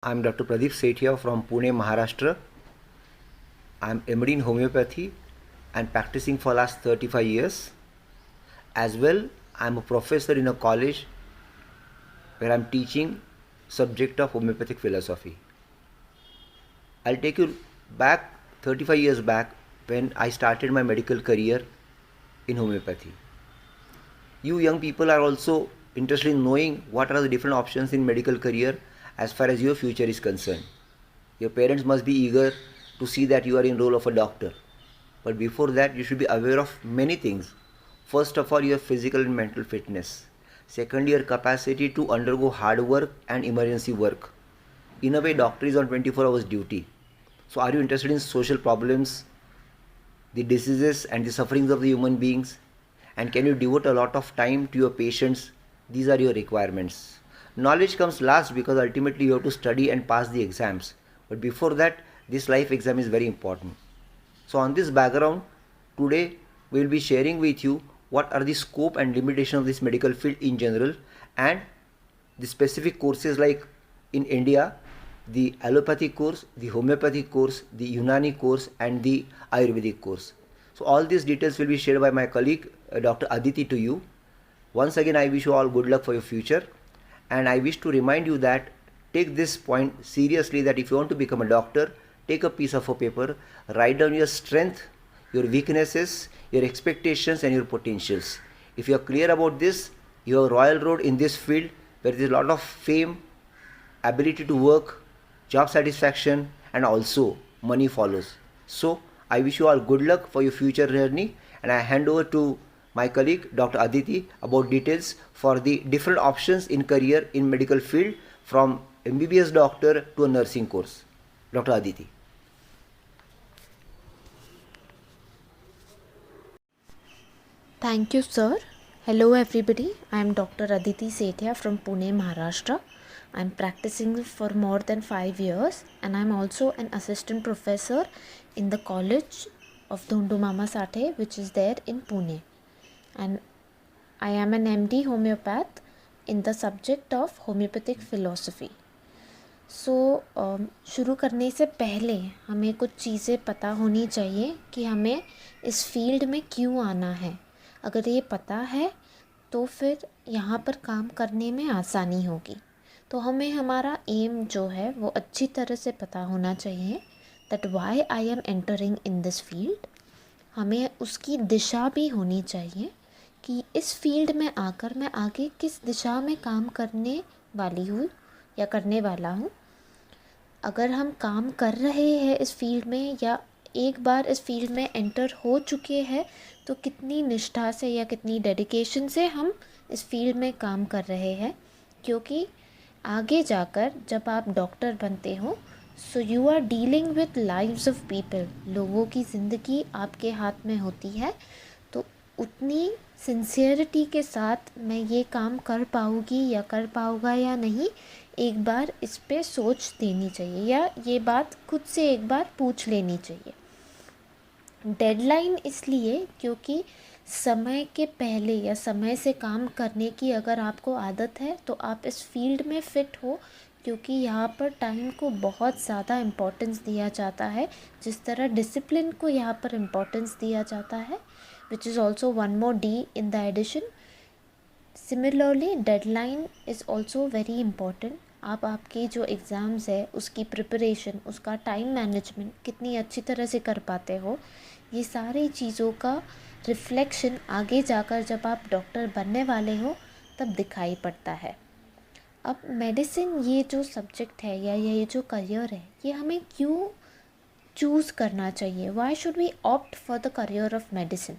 I'm Dr. Pradeep Sethia from Pune, Maharashtra. I'm MD in homeopathy and practicing for last 35 years. As well, I'm a professor in a college where I'm teaching subject of homeopathic philosophy. I'll take you back 35 years back when I started my medical career in homeopathy. You young people are also interested in knowing what are the different options in medical career as far as your future is concerned. Your parents must be eager to see that you are in role of a doctor. But before that, you should be aware of many things. First of all, your physical and mental fitness. Second, your capacity to undergo hard work and emergency work. In a way, doctor is on 24 hours duty. So are you interested in social problems, the diseases and the sufferings of the human beings? And can you devote a lot of time to your patients? These are your requirements. Knowledge comes last because ultimately you have to study and pass the exams. But before that, this life exam is very important. So on this background, today we will be sharing with you what are the scope and limitation of this medical field in general, and the specific courses like in India, the allopathic course, the homeopathic course, the Unani course and the Ayurvedic course. So all these details will be shared by my colleague Dr. Aditi to you. Once again, I wish you all good luck for your future, and I wish to remind you that take this point seriously, that if you want to become a doctor, take a piece of a paper, write down your strength, your weaknesses, your expectations and your potentials. If you are clear about this, you have a royal road in this field where there is a lot of fame, ability to work, job satisfaction and also money follows. So I wish you all good luck for your future journey, and I hand over to my colleague Dr. Aditi about details for the different options in career in medical field from MBBS doctor to a nursing course. Dr. Aditi. Thank you, sir. Hello, everybody. I am Dr. Aditi Sethia from Pune, Maharashtra. I'm practicing for more than 5 years, and I'm also an assistant professor in the college of Dhundu Mama Sathe, which is there in Pune. And I am an MD homeopath in the subject of homeopathic philosophy. शुरू करने से पहले हमें कुछ चीज़ें पता होनी चाहिए कि हमें इस फील्ड में क्यों आना है. अगर ये पता है तो फिर यहाँ पर काम करने में आसानी होगी. तो हमें हमारा एम जो है वो अच्छी तरह से पता होना चाहिए, that why I am entering in this field. हमें उसकी दिशा भी होनी चाहिए कि इस फील्ड में आकर मैं आगे किस दिशा में काम करने वाली हूँ या करने वाला हूँ. अगर हम काम कर रहे हैं इस फील्ड में या एक बार इस फील्ड में एंटर हो चुके हैं तो कितनी निष्ठा से या कितनी डेडिकेशन से हम इस फील्ड में काम कर रहे हैं. क्योंकि आगे जाकर जब आप डॉक्टर बनते हो, so you are dealing with lives of people. लोगों की ज़िंदगी आपके हाथ में होती है. तो उतनी सिंसियरिटी के साथ मैं ये काम कर पाऊँगी या कर पाऊँगा या नहीं, एक बार इस पे सोच देनी चाहिए या ये बात खुद से एक बार पूछ लेनी चाहिए. डेडलाइन इसलिए क्योंकि समय के पहले या समय से काम करने की अगर आपको आदत है तो आप इस फील्ड में फ़िट हो, क्योंकि यहाँ पर टाइम को बहुत ज़्यादा इम्पोर्टेंस दिया जाता है. जिस तरह डिसिप्लिन को यहाँ पर इम्पोर्टेंस दिया जाता है, which is also one more D in the addition. Similarly deadline is also very important. आप आपके जो एग्ज़ाम्स है उसकी प्रिपरेशन, उसका टाइम मैनेजमेंट कितनी अच्छी तरह से कर पाते हो, ये सारी चीज़ों का रिफ्लेक्शन आगे जाकर जब आप डॉक्टर बनने वाले हो तब दिखाई पड़ता है. अब मेडिसिन ये जो सब्जेक्ट है या ये जो करियर है, ये हमें क्यों चूज़ करना चाहिए? Why should we opt for the career of medicine?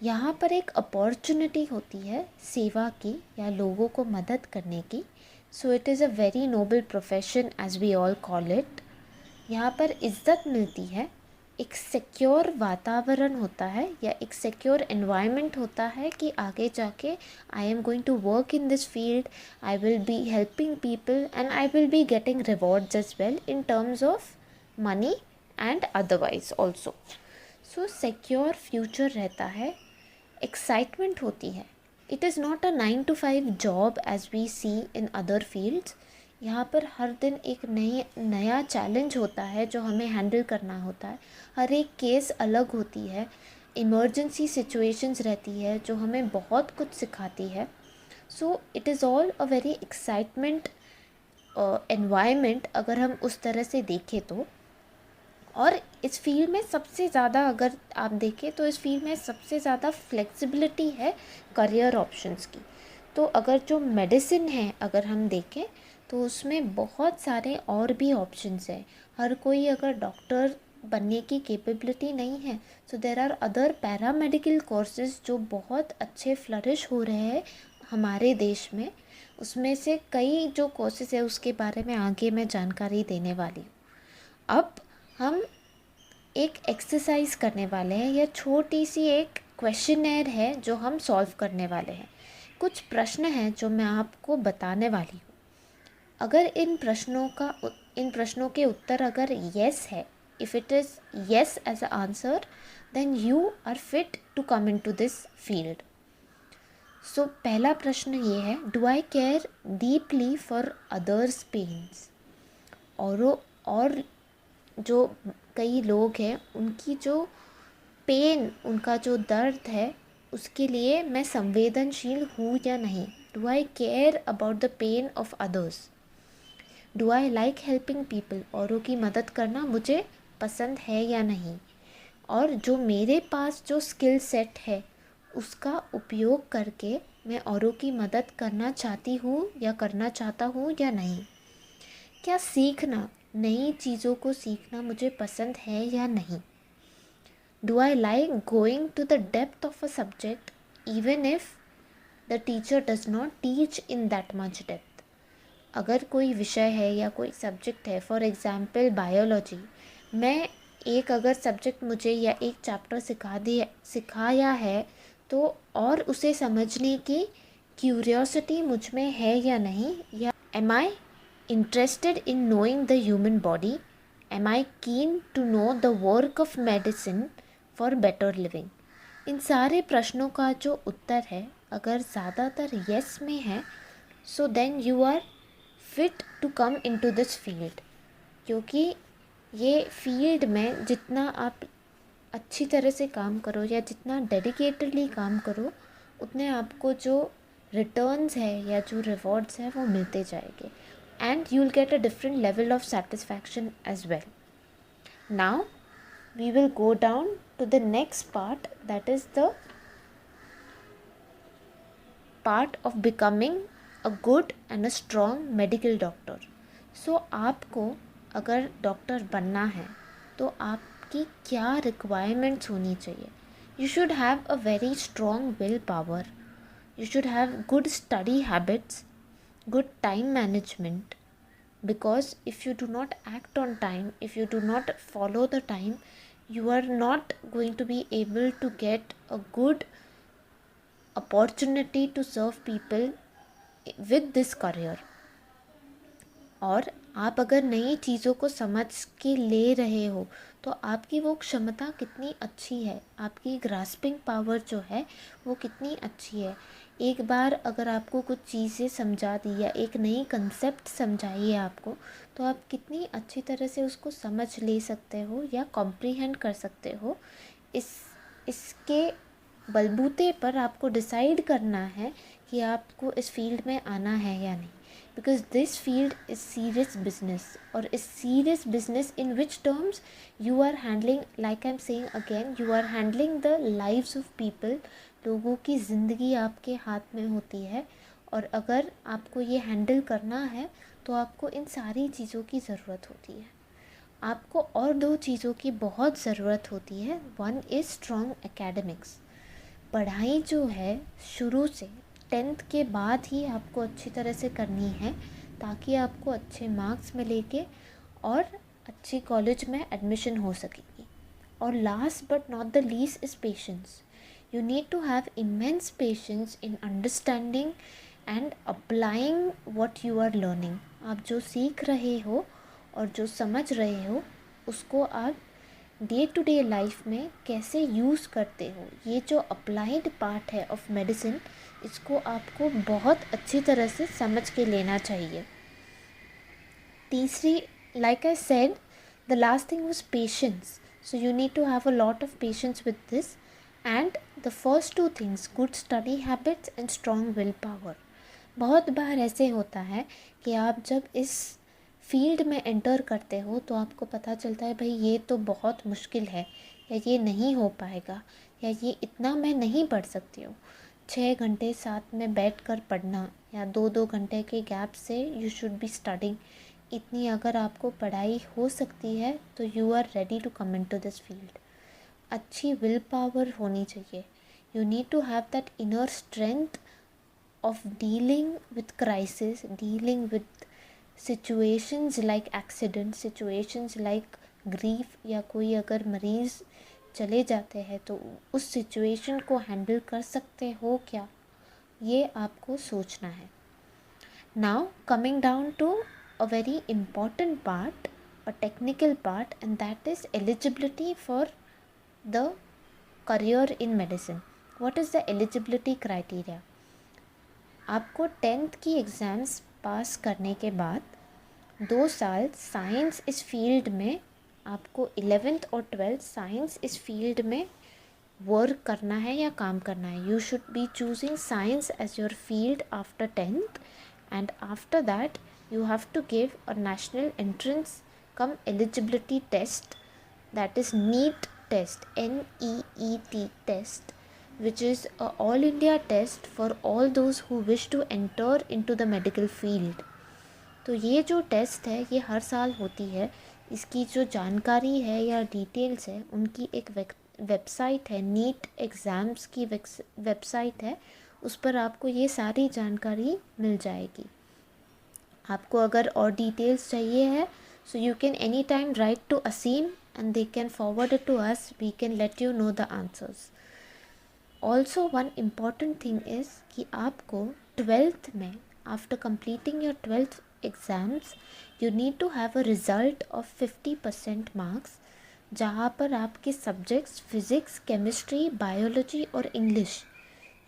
यहाँ पर एक अपॉर्चुनिटी होती है सेवा की या लोगों को मदद करने की. So it is a very noble profession as we all call it. यहाँ पर इज़्ज़त मिलती है, एक सिक्योर वातावरण होता है या एक सिक्योर एनवायरनमेंट होता है कि आगे जाके I am going to work in this field, I will be helping people and I will be getting rewards as well in terms of money and otherwise also. So secure future रहता है, excitement होती है. It is not a 9 to 5 job as we see in other fields. यहाँ पर हर दिन एक नया challenge होता है जो हमें हैंडल करना होता है। हर एक केस अलग होती है, इमरजेंसी सिचुएशंस रहती है जो हमें बहुत कुछ सिखाती है। सो it is all a very excitement environment अगर हम उस तरह से देखें तो। और इस फील्ड में सबसे ज़्यादा अगर आप देखें तो इस फील्ड में सबसे ज़्यादा फ्लेक्सिबिलिटी है करियर ऑप्शंस की। तो अगर जो मेडिसिन है अगर हम देखें तो उसमें बहुत सारे और भी ऑप्शंस हैं। हर कोई अगर डॉक्टर बनने की कैपेबिलिटी नहीं है, so there are other paramedical courses जो बहुत अच्छे फ्लरिश हो रहे हैं हमारे देश में। उसमें से कई जो कोर्सेज है उसके बारे में आगे मैं जानकारी देने वाली हूँ। अब हम एक एक्सरसाइज करने वाले हैं, या छोटी सी एक क्वेश्चनर है जो हम सॉल्व करने वाले हैं। कुछ प्रश्न हैं जो मैं आपको बताने वाली हूँ। अगर इन प्रश्नों के उत्तर अगर येस है, if it is yes as a answer, then you are fit to come in to this field. So पहला प्रश्न ये है, do I care deeply for others pains. और जो कई लोग हैं उनकी जो पेन, उनका जो दर्द है उसके लिए मैं संवेदनशील हूँ या नहीं। Do I care about the pain of others. Do I like helping people. औरों की मदद करना मुझे पसंद है या नहीं। और जो मेरे पास जो स्किल सेट है उसका उपयोग करके मैं औरों की मदद करना चाहती हूँ या करना चाहता हूँ या नहीं। क्या सीखना, नई चीज़ों को सीखना मुझे पसंद है या नहीं। Do I like going to the depth of a subject even if the teacher does not teach in that much depth. अगर कोई विषय है या कोई सब्जेक्ट है, फॉर एग्ज़ाम्पल बायोलॉजी, मैं एक अगर सब्जेक्ट मुझे या एक चैप्टर सिखाया है तो और उसे समझने की क्यूरियोसिटी मुझ में है या नहीं। या am I interested in knowing the human body? Am I keen to know the work of medicine for better living? इन सारे प्रश्नों का जो उत्तर है अगर ज़्यादातर yes में है, so then you are fit to come into this field। क्योंकि ये फील्ड में जितना आप अच्छी तरह से काम करो या जितना डेडिकेटेडली काम करो, उतने आपको जो रिटर्न्स है या जो रिवॉर्ड्स है वो मिलते जाएंगे। And you'll get a different level of satisfaction as well. Now we will go down to the next part, that is the part of becoming a good and a strong medical doctor. So आपको अगर doctor बनना है तो आपकी क्या requirements होनी चाहिए। You should have a very strong willpower. You should have good study habits, good time management, because if you do not act on time, if you do not follow the time, you are not going to be able to get a good opportunity to serve people with this career। और आप अगर नई चीज़ों को समझ के ले रहे हो तो आपकी वो क्षमता कितनी अच्छी है, आपकी ग्रास्पिंग पावर जो है वो कितनी अच्छी है। एक बार अगर आपको कुछ चीज़ें समझा दी या एक नई कंसेप्ट समझाई है आपको, तो आप कितनी अच्छी तरह से उसको समझ ले सकते हो या कॉम्प्रीहेंड कर सकते हो। इसके बलबूते पर आपको डिसाइड करना है कि आपको इस फील्ड में आना है या नहीं। Because this field is serious business, और इस serious business in which terms you are handling, like I'm saying again, you are handling the lives of people। लोगों की ज़िंदगी आपके हाथ में होती है, और अगर आपको ये हैंडल करना है तो आपको इन सारी चीज़ों की ज़रूरत होती है। आपको और दो चीज़ों की बहुत ज़रूरत होती है। One is strong academics. पढ़ाई जो है शुरू से 10th के बाद ही आपको अच्छी तरह से करनी है ताकि आपको अच्छे मार्क्स मिलेंगे और अच्छी कॉलेज में एडमिशन हो सकेगी। और last but not the least is patience. You need to have immense patience in understanding and applying what you are learning. आप जो सीख रहे हो और जो समझ रहे हो उसको आप डे टू डे लाइफ में कैसे यूज़ करते हो। ये जो अप्लाइड पार्ट है ऑफ मेडिसिन, इसको आपको बहुत अच्छी तरह से समझ के लेना चाहिए। तीसरी, like I said, the last thing was patience. So you need to have a lot of patience with this. And the first two things, good study habits and strong willpower. बहुत बार ऐसे होता है कि आप जब इस फील्ड में enter करते हो तो आपको पता चलता है भाई ये तो बहुत मुश्किल है, या ये नहीं हो पाएगा, या ये इतना मैं नहीं पढ़ सकती हूँ। 6 घंटे साथ में बैठ कर पढ़ना या 2-2 घंटे के गैप से यू शुड बी स्टडिंग, इतनी अगर आपको पढ़ाई हो सकती है तो you are ready to come in to this field. अच्छी विल पावर होनी चाहिए। You need to have that inner strength of dealing with crisis, dealing with situations like accident, situations like grief, या कोई अगर मरीज़ चले जाते हैं तो उस सिचुएशन को हैंडल कर सकते हो क्या, ये आपको सोचना है। Now coming down to a very important part, a technical part, and that is eligibility for the career in medicine. What is the eligibility criteria? आपको 10th की एग्ज़ाम्स पास करने के बाद 2 साल साइंस इस फील्ड में, आपको 11th और 12th साइंस इस फील्ड में वर्क करना है या काम करना है। You should be choosing science as your field after 10th, and after that you have to give a national entrance cum eligibility test, that is NEET test, NEET test, which is a all India test for all those who wish to enter into the medical field. तो ये जो test है ये हर साल होती है। इसकी जो जानकारी है या डिटेल्स है उनकी एक वेबसाइट है, नीट एग्ज़ाम्स की वेबसाइट है, उस पर आपको ये सारी जानकारी मिल जाएगी। आपको अगर और डिटेल्स चाहिए है so you can any time write to Aseem and they can forward it to us, we can let you know the answers. Also one important thing is कि आपको 12th में, after completing your 12th exams, you need to have a result of 50% marks, जहाँ पर आपके subjects physics, chemistry, biology और English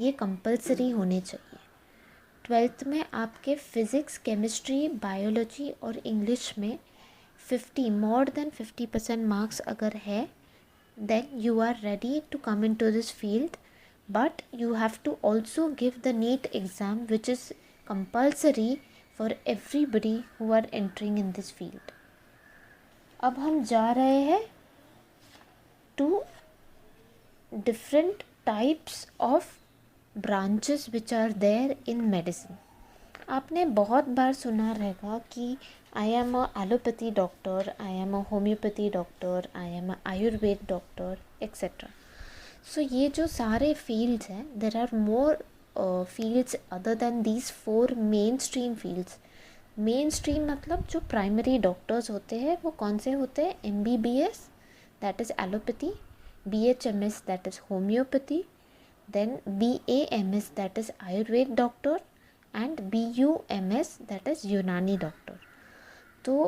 ये compulsory होने चाहिए। 12th में आपके फ़िज़िक्स, केमिस्ट्री, बायोलॉजी और इंग्लिश में more than 50% मार्क्स अगर है, then you are ready to come into this field. But you have to also give the NEET exam, which is compulsory for everybody who are entering in this field. अब हम जा रहे हैं to different types of branches which are there in medicine. आपने बहुत बार सुना रहेगा कि I am a allopathy doctor, I am a homeopathy doctor, I am a Ayurved doctor, etc. सो ये जो सारे फील्ड्स हैं, there are more fields other than these 4 main stream fields. Main stream मतलब जो प्राइमरी डॉक्टर्स होते हैं वो कौन से होते हैं? MBBS, that is allopathy, BHMS, that is homeopathy, then BAMS, that is Ayurveda doctor, and BUMS, that is Unani doctor. तो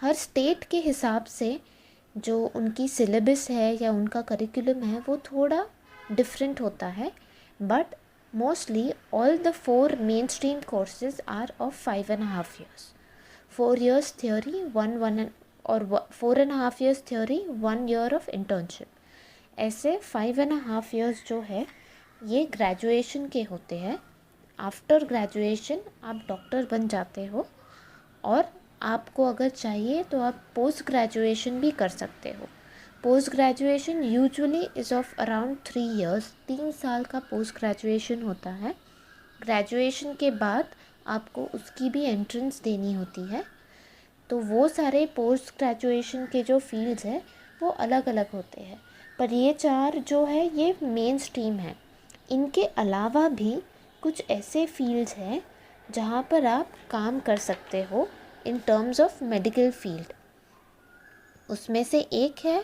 हर स्टेट के हिसाब से जो उनकी सिलेबस है या उनका करिकुलम है वो थोड़ा डिफरेंट होता है, but mostly all the 4 main stream courses are of 5.5 years, 4 years theory, 1 और 4.5 years theory, 1 year of internship। ऐसे 5.5 years जो है ये ग्रेजुएशन के होते हैं। आफ्टर ग्रेजुएशन आप डॉक्टर बन जाते हो, और आपको अगर चाहिए तो आप पोस्ट ग्रेजुएशन भी कर सकते हो। Post graduation usually is of around 3 years, 3 साल का पोस्ट ग्रेजुएशन होता है। ग्रेजुएशन के बाद आपको उसकी भी एंट्रेंस देनी होती है। तो वो सारे पोस्ट ग्रेजुएशन के जो फील्ड्स हैं वो अलग अलग होते हैं, पर ये 4 जो है ये मेन स्ट्रीम है। इनके अलावा भी कुछ ऐसे फील्ड्स हैं जहाँ पर आप काम कर सकते हो इन टर्म्स ऑफ मेडिकल फील्ड। उसमें से एक है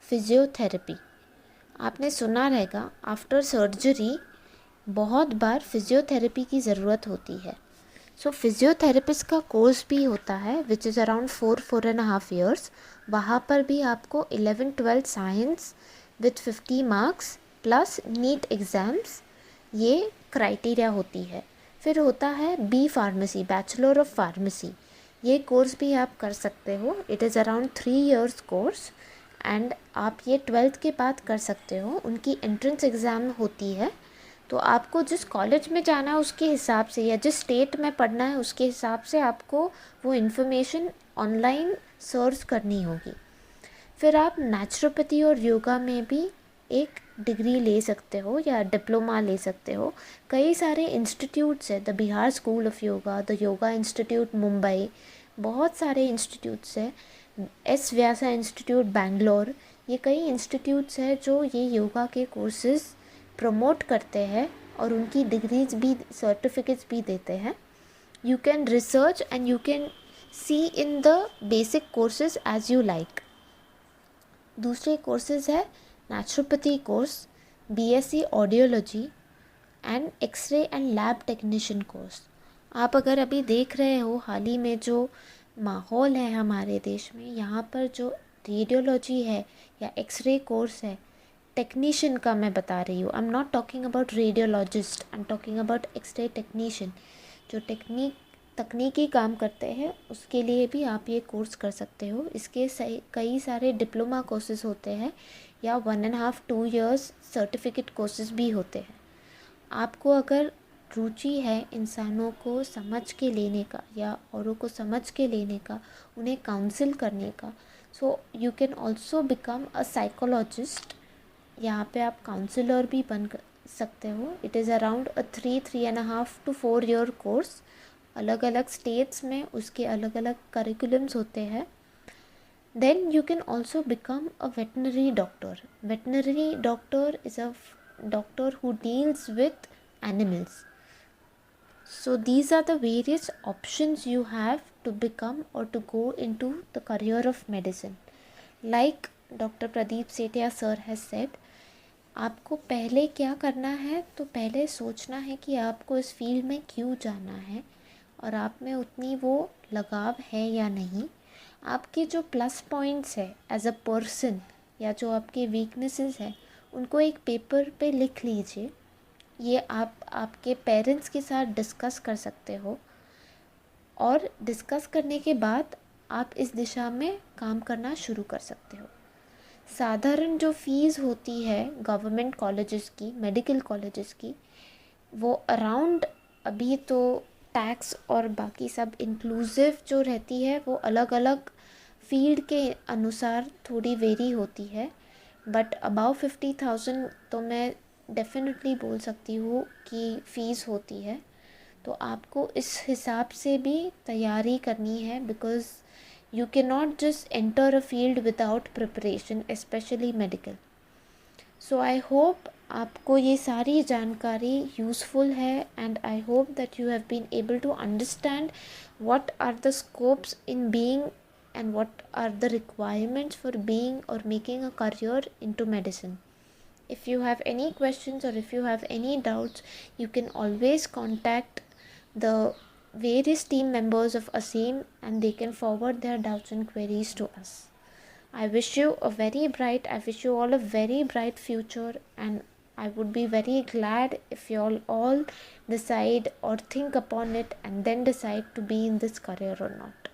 फिजियोथेरेपी। आपने सुना रहेगा आफ्टर सर्जरी बहुत बार फिजियोथेरेपी की ज़रूरत होती है। सो फिजियोथेरेपिस्ट का कोर्स भी होता है विच इज़ अराउंड 4.5 years। वहाँ पर भी आपको 11th-12th science with 50 marks plus NEET exams ये क्राइटेरिया होती है। फिर होता है B pharmacy, bachelor of pharmacy. ये कोर्स भी आप कर सकते हो। It is around 3 years course and आप ये 12th के बाद कर सकते हो। उनकी एंट्रेंस एग्ज़ाम होती है, तो आपको जिस कॉलेज में जाना है उसके हिसाब से या जिस स्टेट में पढ़ना है उसके हिसाब से आपको वो इन्फॉर्मेशन ऑनलाइन सर्च करनी होगी। फिर आप नेचुरोपैथी और योगा में भी एक डिग्री ले सकते हो या डिप्लोमा ले सकते हो। कई सारे इंस्टीट्यूट्स है, the Bihar school of yoga, the yoga institute Mumbai, बहुत सारे इंस्टीट्यूट्स है, एस व्यासा इंस्टीट्यूट बैंगलोर, ये कई इंस्टीट्यूट्स है जो ये योगा के कोर्सेज प्रमोट करते हैं और उनकी डिग्रीज भी, सर्टिफिकेट्स भी देते हैं। You can research and you can see in the basic courses as you like. दूसरे कोर्सेज है naturopathy course, BSc audiology and X-ray and lab technician course. आप अगर अभी देख रहे हो हाल ही में जो माहौल है हमारे देश में, यहाँ पर जो रेडियोलॉजी है या एक्सरे कोर्स है, टेक्नीशियन का मैं बता रही हूँ, I am not talking about radiologist, I am talking about X-ray technician, जो तकनीकी काम करते हैं, उसके लिए भी आप ये कोर्स कर सकते हो। इसके कई सारे डिप्लोमा कोर्सेज होते हैं या 1.5-2 years सर्टिफिकेट कोर्सेज भी होते हैं। आपको अगर रुचि है इंसानों को समझ के लेने का या औरों को समझ के लेने का, उन्हें काउंसिल करने का, सो you can also become a psychologist. यहाँ पे आप काउंसलर भी बन सकते हो। It is around a 3.5 to 4 year course. अलग अलग स्टेट्स में उसके अलग अलग करिकुलम्स होते हैं। Then you can also become a veterinary doctor. Veterinary doctor is a doctor who deals with animals. So these are the various options you have to become or to go into the career of medicine. Like Dr. Pradeep Sethia sir has said, आपको पहले क्या करना है, तो पहले सोचना है कि आपको इस फील्ड में क्यों जाना है और आप में उतनी वो लगाव है या नहीं। आपके जो प्लस पॉइंट्स है एज अ पर्सन या जो आपके वीकनेसेस है, उनको एक पेपर पे लिख लीजिए। ये आप आपके पेरेंट्स के साथ डिस्कस कर सकते हो और डिस्कस करने के बाद आप इस दिशा में काम करना शुरू कर सकते हो। साधारण जो फ़ीस होती है गवर्नमेंट कॉलेजेस की, मेडिकल कॉलेजेस की, वो अराउंड, अभी तो टैक्स और बाकी सब इंक्लूसिव जो रहती है वो अलग अलग फील्ड के अनुसार थोड़ी वेरी होती है, बट अबाउ 50,000 तो मैं डेफिनेटली बोल सकती हूँ कि फ़ीस होती है। तो आपको इस हिसाब से भी तैयारी करनी है, because you can not just enter a field without preparation, specially medical. So I hope आपको ये सारी जानकारी यूज़फुल है and I hope that you have been able to understand what are the scopes in being and what are the requirements for being or making a career into medicine. If you have any questions or if you have any doubts, you can always contact the various team members of ASEM and they can forward their doubts and queries to us. I wish you all a very bright future, and I would be very glad if you all decide or think upon it and then decide to be in this career or not.